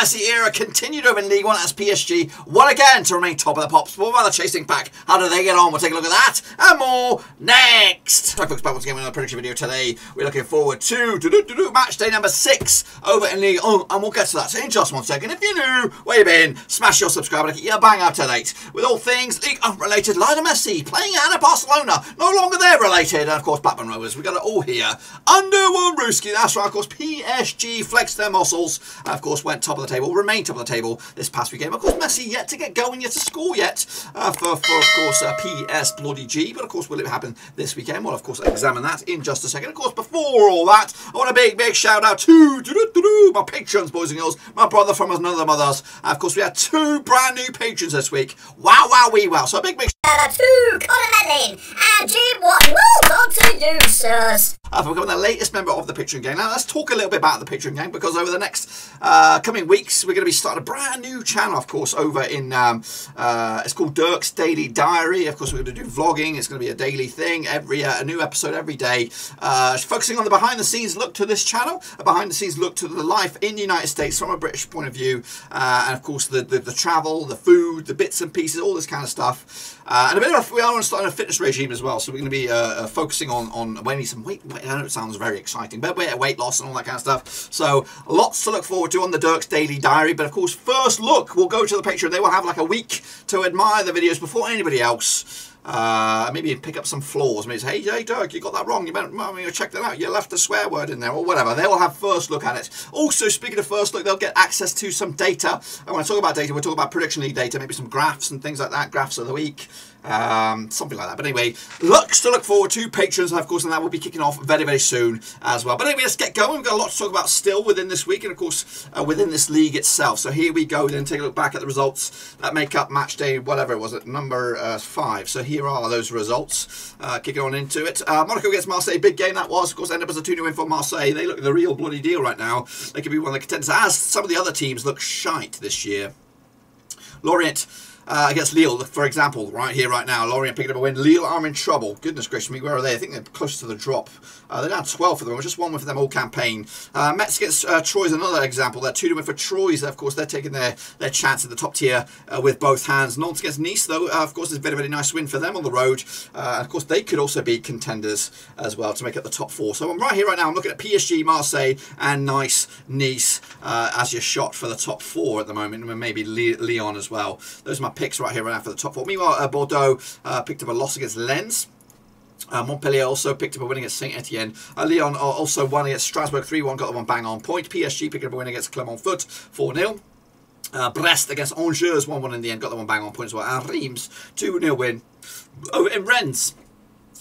Messi era continued over in League One as PSG won again to remain top of the pops. What about the chasing pack? How do they get on? We'll take a look at that and more next. Right, folks, back once again with another prediction video today. We're looking forward to match day number 6 over in League One, and we'll get to that. So in just 1 second, if you're new, where you been, smash your subscribe and get your bang up to date with all things League related. Lionel Messi playing out of Barcelona, no longer they're related, and of course Blackburn Rovers. We got it all here under one rooski. That's right. Of course, PSG flexed their muscles. Of course, went top of the table, remained top of the table this past weekend. Of course, Messi yet to get going, yet to score yet for of course PS bloody G. But of course, will it happen this weekend? We'll of course examine that in just a second. Of course, before all that, I want a big shout out to my patrons, boys and girls, my brother from another mother's. Of course, we had 2 brand new patrons this week. Wow, wow. So a big shout out to Colin Medlin and Jim Watton. Well done to you, sirs. For becoming the latest member of the Patreon gang. Now, let's talk a little bit about the Patreon gang, because over the next coming weeks, we're going to be starting a brand new channel, of course, over in, it's called Dirk's Daily Diary. Of course, we're going to do vlogging. It's going to be a daily thing, a new episode every day, focusing on the behind-the-scenes look to this channel, a behind-the-scenes look to the life in the United States from a British point of view, and, of course, the travel, the food, the bits and pieces, all this kind of stuff. And a bit of we are starting a fitness regime as well, so we're going to be focusing on maybe some weight. I know it sounds very exciting, but weight loss and all that kind of stuff. So lots to look forward to on the Dirk's Daily Diary. But of course, first look, we'll go to the Patreon. They will have like a week to admire the videos before anybody else. Maybe pick up some flaws. Maybe say, hey Dirk, you got that wrong. You better check that out. You left a swear word in there or whatever. They will have first look at it. Also, speaking of first look, they'll get access to some data. And when I talk about data, we'll talk about Prediction League data, maybe some graphs and things like that, graphs of the week. Something like that. But anyway, looks to look forward to patrons, and of course, and that will be kicking off very soon as well. But anyway, let's get going. We've got a lot to talk about still within this week, and of course within this league itself. So here we go. Then take a look back at the results that make up match day, whatever it was, at number 5. So here are those results. Kicking on into it. Monaco against Marseille, big game that was. Of course, ended up as a 2-0 win for Marseille. They look the real bloody deal right now. They could be one of the contenders, as some of the other teams look shite this year. Lorient against Lille, for example, right here, right now. Lorient picking up a win. Lille are in trouble. Goodness gracious me, where are they? I think they're close to the drop. They're down 12 for them. Just 1 win for them all campaign. Metz against Troyes, another example. They're 2-0 win for Troyes. Of course, they're taking their chance at the top tier with both hands. Nantes against Nice, though, of course, is a very nice win for them on the road. Of course, they could also be contenders as well to make up the top 4. So I'm right here, right now. I'm looking at PSG, Marseille, and Nice as your shot for the top 4 at the moment, and maybe Lyon as well. Those are my picks right here, right now for the top 4. Meanwhile, Bordeaux picked up a loss against Lens. Montpellier also picked up a win against Saint-Étienne. Lyon also won against Strasbourg 3-1, got the one bang on point. PSG picked up a win against Clermont 4-0. Brest against Angers 1-1 in the end, got the one bang on point as well. And Reims 2-0 win over in Rennes.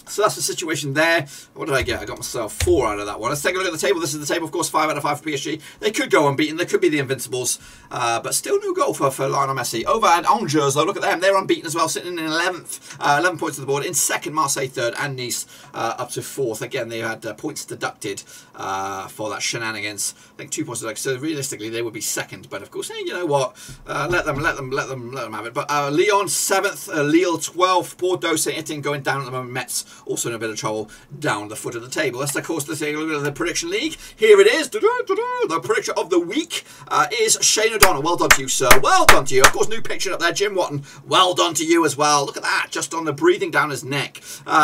So that's the situation there. What did I get? I got myself 4 out of that one. Let's take a look at the table. This is the table, of course, 5 out of 5 for PSG. They could go unbeaten. They could be the Invincibles. But still no goal for Lionel Messi. Over at Angers, though, look at them. They're unbeaten as well, sitting in 11th. 11 points to the board. In 2nd, Marseille 3rd, and Nice up to 4th. Again, they had points deducted for that shenanigans. I think 2 points deducted. So realistically, they would be 2nd. But of course, hey, you know what? Let them have it. But Lyon 7th, Lille 12th, Bordeaux, Saint-Étienne going down at the moment. Metz also in a bit of trouble down the foot of the table. Let's, of course, take a look at the Prediction League. Here it is. The prediction of the week is Shane O'Donnell. Well done to you, sir. Well done to you. Of course, new picture up there. Jim Watton. Well done to you as well. Look at that. Just on the breathing down his neck.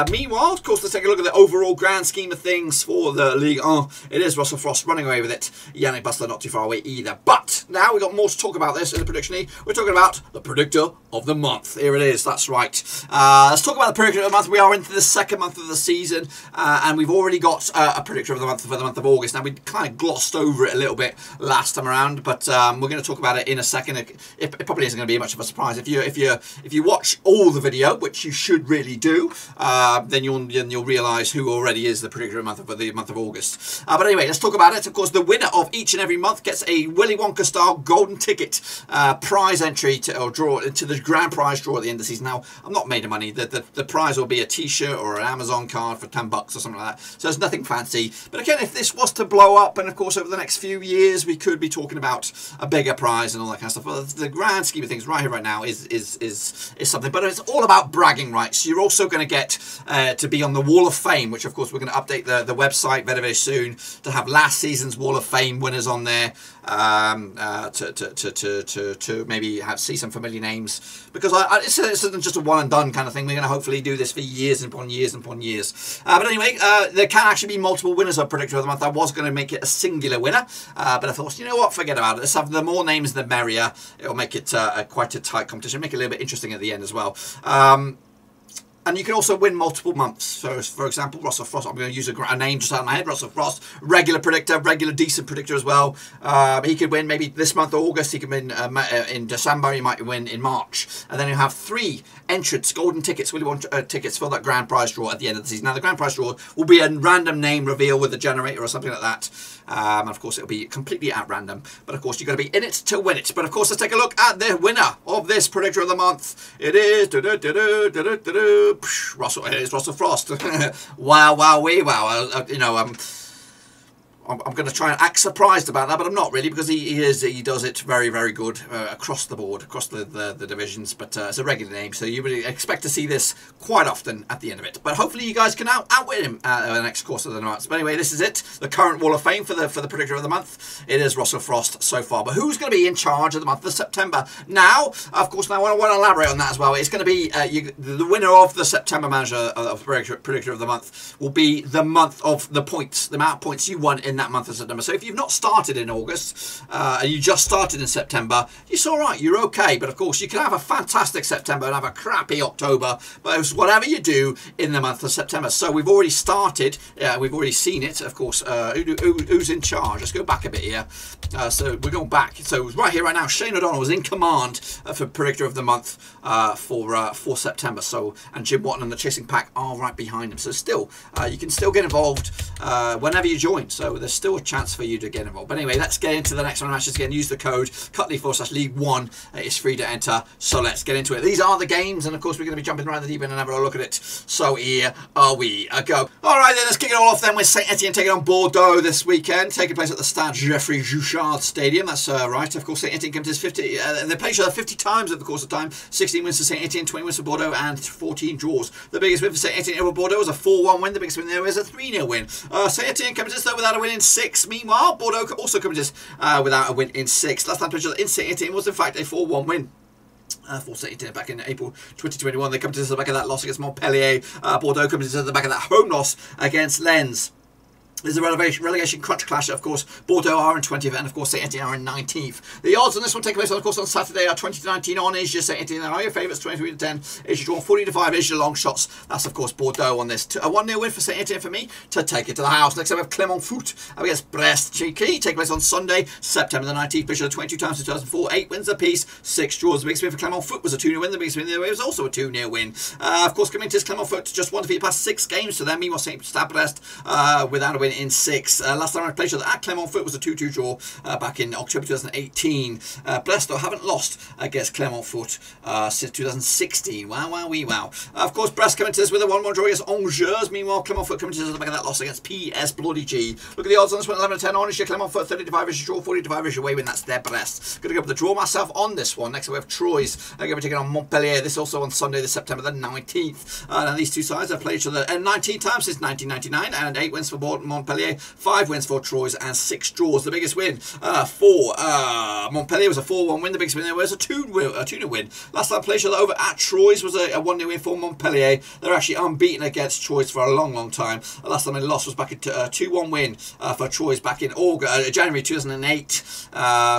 Meanwhile, of course, let's take a look at the overall grand scheme of things for the Ligue 1. It is Russell Frost running away with it. Yannick Bustler not too far away either. But now we've got more to talk about this in the Prediction League. We're talking about the Predictor of the Month. Here it is. That's right. Let's talk about the Predictor of the Month. We are into the 2nd month of the season, and we've already got a predictor of the month for the month of August. Now, we kind of glossed over it a little bit last time around, but we're going to talk about it in a second. It probably isn't going to be much of a surprise. If you watch all the video, which you should really do, then you'll realise who already is the predictor of the month of August. But anyway, let's talk about it. Of course, the winner of each and every month gets a Willy Wonka style golden ticket prize entry to the grand prize draw at the end of the season. Now, I'm not made of money. The prize will be a T-shirt or an Amazon card for $10 or something like that. So there's nothing fancy. But again, if this was to blow up, and of course over the next few years we could be talking about a bigger prize and all that kind of stuff. Well, the grand scheme of things right here, right now is something. But it's all about bragging rights. You're also going to get to be on the Wall of Fame, which of course we're going to update the website very, very soon to have last season's Wall of Fame winners on there, to maybe see some familiar names, because this isn't just a one and done kind of thing. We're going to hopefully do this for years and upon years and upon years. But anyway, there can actually be multiple winners of Predictor of the Month. I was going to make it a singular winner, but I thought, you know what, forget about it. Let's have the more names the merrier. It'll make it quite a tight competition, make it a little bit interesting at the end as well. And you can also win multiple months. So, for example, Russell Frost, I'm going to use a name just out of my head. Russell Frost, regular predictor, regular decent predictor as well. He could win maybe this month, August. He could win in December. He might win in March. And then you have 3 entrants, golden tickets, Willy Wonka tickets for that grand prize draw at the end of the season. Now, the grand prize draw will be a random name reveal with a generator or something like that. And of course, it'll be completely at random. But of course, you've got to be in it to win it. But of course, let's take a look at the winner of this Predictor of the Month. It is Russell. It is Russell Frost. Wow, wow, wee, wow. I'm going to try and act surprised about that, but I'm not really, because he does it very, very good across the board, across the divisions. But it's a regular name, so you would expect to see this quite often at the end of it. But hopefully you guys can outwit him over the next course of the months. But anyway, this is it, the current Wall of Fame for the Predictor of the Month. It is Russell Frost so far. But who's going to be in charge of the month of September? Now, of course, now I want to elaborate on that as well. It's going to be the winner of the September Manager of Predictor of the Month will be the month of the points, the amount of points you won in that month of September. So if you've not started in August and you just started in September, it's all right, you're okay. But of course, you can have a fantastic September and have a crappy October, but it's whatever you do in the month of September. So we've already started, we've already seen it, of course. Who's in charge? Let's go back a bit here. So we're going back. So right here, right now, Shane O'Donnell was in command for Predictor of the Month for September. So, and Jim Watton and the Chasing Pack are right behind him. So still, you can still get involved whenever you join. So there's still a chance for you to get involved. But anyway, let's get into the next one. Matches again. Use the code Cutley4/League1. It's free to enter. So let's get into it. These are the games, and of course we're going to be jumping around the deep end and having a look at it. So here we go. All right, then let's kick it all off then with Saint-Étienne taking on Bordeaux this weekend, taking place at the Stade Geoffroy Juchard Stadium. That's right. Of course, Saint-Étienne comes to 50. They play each other 50 times over the course of time. 16 wins for Saint-Étienne, 20 wins for Bordeaux, and 14 draws. The biggest win for Saint-Étienne over Bordeaux was a 4-1 win. The biggest win there was a 3-0 win. Saint-Étienne comes to this though without a win in 6. Meanwhile, Bordeaux also comes to this without a win in 6. Last time played in Saint-Étienne was in fact a 4-1 win. For Saint-Étienne back in April 2021. They come to the back of that loss against Montpellier. Bordeaux comes to the back of that home loss against Lens. There's a relegation crunch clash. Of course, Bordeaux are in 20th, and of course, Saint-Étienne are in 19th. The odds on this one take place, of course, on Saturday are 20-19 on Asia. Saint-Étienne are your favourites, 23-10. Asia drawn 40-5. Asia long shots. That's of course Bordeaux on this. A 1-0 win for Saint-Étienne for me to take it to the house. Next up we have Clermont Foot against Brest. Cheeky take place on Sunday, September the 19th. Picture 22 times in 2004, 8 wins apiece, 6 draws. The biggest win for Clermont Foot was a 2-0 win. The biggest win there was also a 2-0 win. Of course, coming to Clermont Foot, just one defeat past 6 games to them. Meanwhile, Stade Brest without a win in 6. Last time I played at Clermont Foot was a 2-2 draw back in October 2018. Brest, though, haven't lost against Clermont Foot since 2016. Wow, wow, wee, wow. Of course, Brest coming to this with a 1-1 draw against Angers. Meanwhile, Clermont Foot coming to this at the back of that loss against PS Bloody G. Look at the odds on this one, 11-10 on Asia. Clermont Foot 30-5 is draw, 40-5 is away win. That's their Brest. Going to go with the draw myself on this one. Next up, we have Troyes. They're going to be taking on Montpellier. This also on Sunday, this September the 19th. And these two sides have played each other 19 times since 1999, and 8 wins for Montpellier, 5 wins for Troyes, and 6 draws. The biggest win for Montpellier was a 4-1 win. The biggest win there was a 2-0 win. Last time played over at Troyes was a 1-0 win for Montpellier. They're actually unbeaten against Troyes for a long, long time. The last time they lost was back at 2-1 win for Troyes back in January 2008.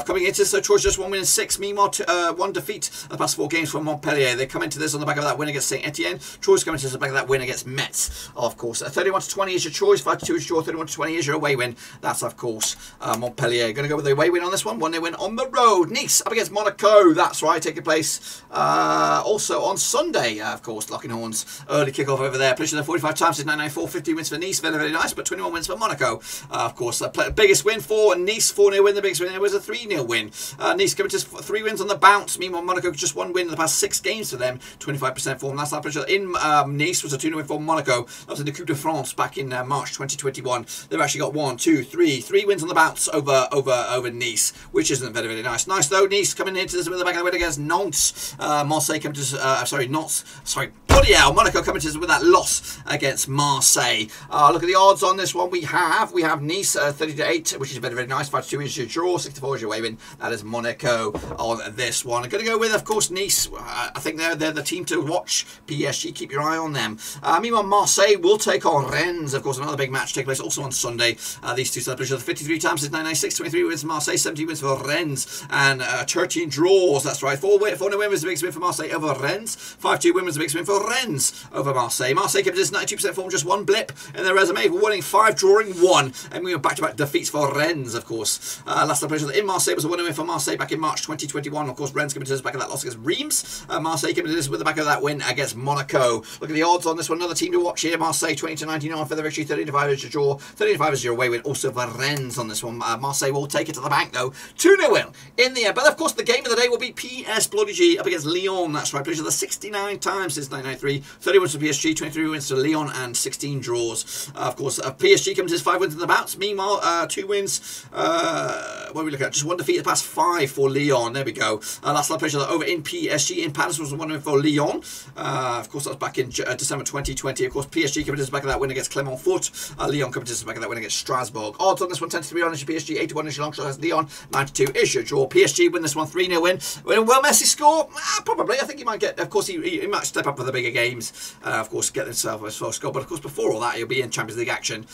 Coming into this, Troyes just 1 win in 6. Meanwhile, 1 defeat the past 4 games for Montpellier. They come into this on the back of that win against Saint-Étienne. Troyes come into this on the back of that win against Metz. Of course, 31-20 is your Troyes, 5-2 is draw, 31-20 is your away win. That's, of course, Montpellier. Going to go with the away win on this one. 1-0 win on the road. Nice up against Monaco. That's right, taking place also on Sunday, of course. Lockinghorns early kickoff over there. Played 45 times since 1994. 50 wins for Nice. Very, very nice, but 21 wins for Monaco. Of course, biggest win for Nice. 4-0 win. The biggest win there was a 3-0 win. Nice coming to 3 wins on the bounce. Meanwhile, Monaco just 1 win in the past 6 games for them. 25% form. Last time in Nice was a 2-0 win for Monaco. That was in the Coupe de France back in March 2021. They've actually got 3 wins on the bounce over Nice, which isn't very, very nice. Nice though. Nice coming into this with the back of the win against Nantes. Marseille coming to bloody hell. Monaco coming to with that loss against Marseille. Look at the odds on this one. We have Nice 30-8, which is very, very nice. 5-2 is your draw. 64 is your way win. That is Monaco on this one. I'm going to go with, of course, Nice. I think they're the team to watch. PSG, keep your eye on them. Meanwhile, Marseille will take on Rennes. Of course, another big match taking place also on Sunday. These two celebrations 53 times since 1996. 23 wins for Marseille, 17 wins for Rennes, and 13 draws. That's right. 4-0 win was the biggest win for Marseille over Rennes. 5-2 win was the biggest win for Rennes over Marseille. Marseille kept this 92% form, just one blip in their resume. Winning 5, drawing 1, and we were back-to-back defeats for Rennes, of course. Last celebration in Marseille was a 1-0 win for Marseille back in March 2021. Of course, Rennes coming to this back of that loss against Reims. Marseille coming to this with the back of that win against Monaco. Look at the odds on this one. Another team to watch here. Marseille 20-99 for the victory. 30-5 is your draw. 30-5 is your away win. Also for Rennes on this one. Marseille will take it to the bank though. 2-0 win in the end. But of course, the game of the day will be PS Bloody G up against Lyon. That's right. Played the 69 times since 1993. 30 wins for PSG, 23 wins for Lyon, and 16 draws. Of course, PSG comes to his 5 wins in the bouts. Meanwhile, 2 wins. What are we looking at? Just 1 defeat in the past 5 for Lyon. There we go. Last night, pleasure over in PSG. In Paris was 1 win for Lyon. Of course, that was back in December 2020. Of course, PSG coming to the back of that win against Clermont Foot. Lyon coming to the back of that win against Strasbourg. Odds on this one 10-3 on is your PSG. 81 is your long shot as Lyon. 92 is your draw. PSG win this one 3-0 win. Will Messi score? Probably. I think he might get. Of course, he might step up for the bigger games. Of course, get himself his first goal. But of course, before all that, he'll be in Champions League action.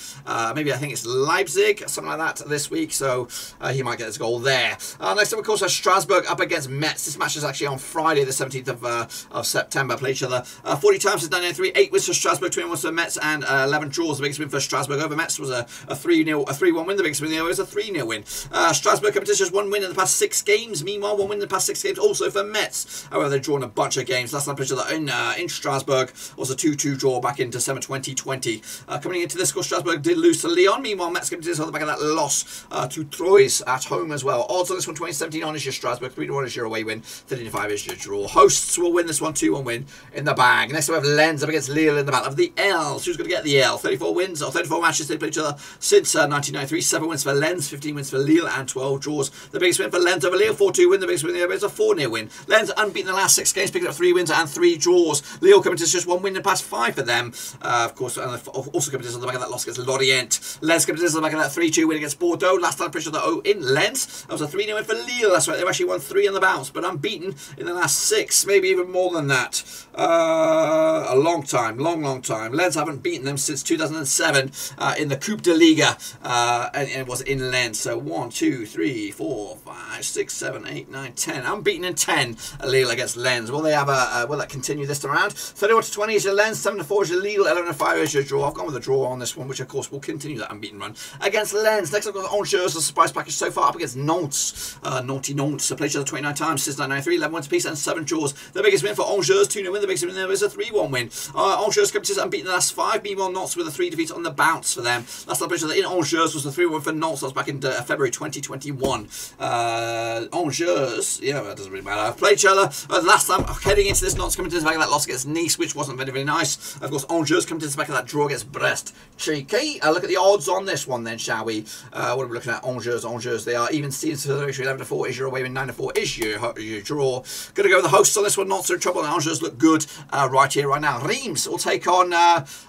Maybe I think it's Leipzig, something like that this week. So he might get his goal there. Next up, of course, Strasbourg up against Metz. This match is actually on Friday, the 17th of September. Play each other 40 times since 1993. 8 wins for Strasbourg, 21 wins for Metz, and 11 draws. The biggest win for Strasbourg over Metz was a 3-1 win. The biggest win there was a 3-0 win. Strasbourg coming to just 1 win in the past 6 games. Meanwhile, 1 win in the past 6 games also for Metz. However, they've drawn a bunch of games. Last time played each other in Strasbourg was a 2-2 draw back in December 2020. Coming into this, of course, Strasbourg did lose to Lyon. Meanwhile, Metz coming to this on the back of that loss to Troyes at home as well. Odds on this one 2017 on is your Strasbourg. 3-1 is your away win. 35 is your draw. Hosts will win this one 2-1 win in the bag. Next we have Lens up against Lille in the battle of the L's. Who's going to get the L? 34 wins or 34 matches they played each other since 1993. 7 wins for Lens, 15 wins for Lille, and 12 draws. The biggest win for Lens over Lille, 4-2 win. The biggest win there is a 4-0 win. Lens unbeaten the last 6 games, picking up 3 wins and 3 draws. Lille coming to just 1 win in the past 5 for them. Of course, and also coming to on the back of that loss against Lorient. Lens coming to on the back of that 3-2 win against Bordeaux. Last time pressure in Lens. That was a 3-0 win for Lille. That's right. They've actually won 3 on the bounce, but unbeaten in the last 6, maybe even more than that. A long time. Lens haven't beaten them since 2007 in the Coupe de Ligue, and it was in Lens. So 1, 2, 3, 4, 5, 6, 7, 8, 9, 10. Unbeaten in 10. Lille against Lens. Will they have will that continue this round? 31-20 is your Lens. 7-4 is your Lille. 11-5 is your draw. I've gone with a draw on this one, which of course will continue that unbeaten run against Lens. Next up, we've got Angers, the surprise package so far up against Nantes. Naughty Nantes. Played each other 29 times since 1993. 11 wins apiece and 7 draws. The biggest win for Angers, 2-0 win. The biggest win there is a 3-1 win. Angers come to unbeaten the last 5. Meanwhile, Nantes with a 3 defeats on the bounce for them. Last time played in Angers was the 3-1 for Nantes. That was back in February 2021. Angers, yeah, that doesn't really matter. I've played each other last time heading into this. Nantes coming to the back of that loss against Nice, which wasn't very, very nice. Of course, Angers come to the back of that draw against Brest. Cheeky. Look at the odds on this one then, shall we? What are we looking at? Angers, they are even Steven to the victory. 11-4 is your away win. 9-4 is your draw. Going to go with the hosts on this one. Not so trouble. Angers look good right here, right now. Reims will take on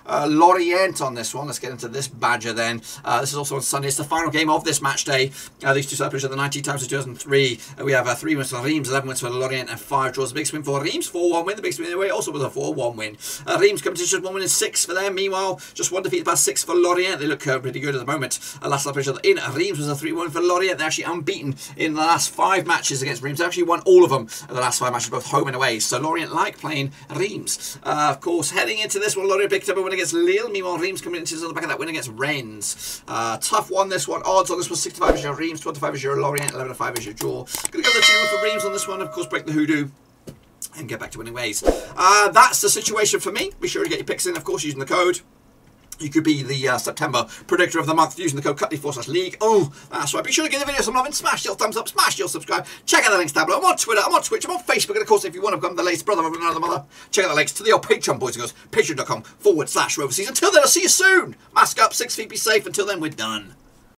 Lorient on this one. Let's get into this badger then. This is also on Sunday. It's the final game of this match day. These two celebrations are the 19 times of 2003. We have 3 wins for Reims, 11 wins for Lorient, and 5 draws. The biggest win for Reims, 4-1 win. The biggest win away also with a 4-1 win. Reims coming to just 1 win and 6 for them. Meanwhile, just 1 defeat past 6 for Lorient. They look pretty good at the moment. Last time in Reims was a 3-1 for Lorient. They're actually unbeaten in the last 5 matches against Reims. They actually won all of them in the last 5 matches, both home and away. So Lorient like playing Reims. Of course, heading into this one, Lorient picked up a win against Lille. Meanwhile, Reims coming into the back of that win against Rennes. Tough one, this one. Odds on this one, 65 is your Reims, 25 is your Lorient, 11-5 is your draw. Gonna go with the 2 for Reims on this one. Of course, break the hoodoo and get back to winning ways. That's the situation for me. Be sure to get your picks in, of course, using the code. You could be the September predictor of the month using the code CUTLY4/League. Oh, that's right. Be sure to give the video some love and smash your thumbs up, smash your subscribe. Check out the links down below. I'm on Twitter, I'm on Twitch, I'm on Facebook, and of course, if you want to become the latest brother of another mother, check out the links to the old Patreon, boys and girls. Patreon.com/Roverseas. Until then, I'll see you soon. Mask up, 6 feet, be safe. Until then, we're done.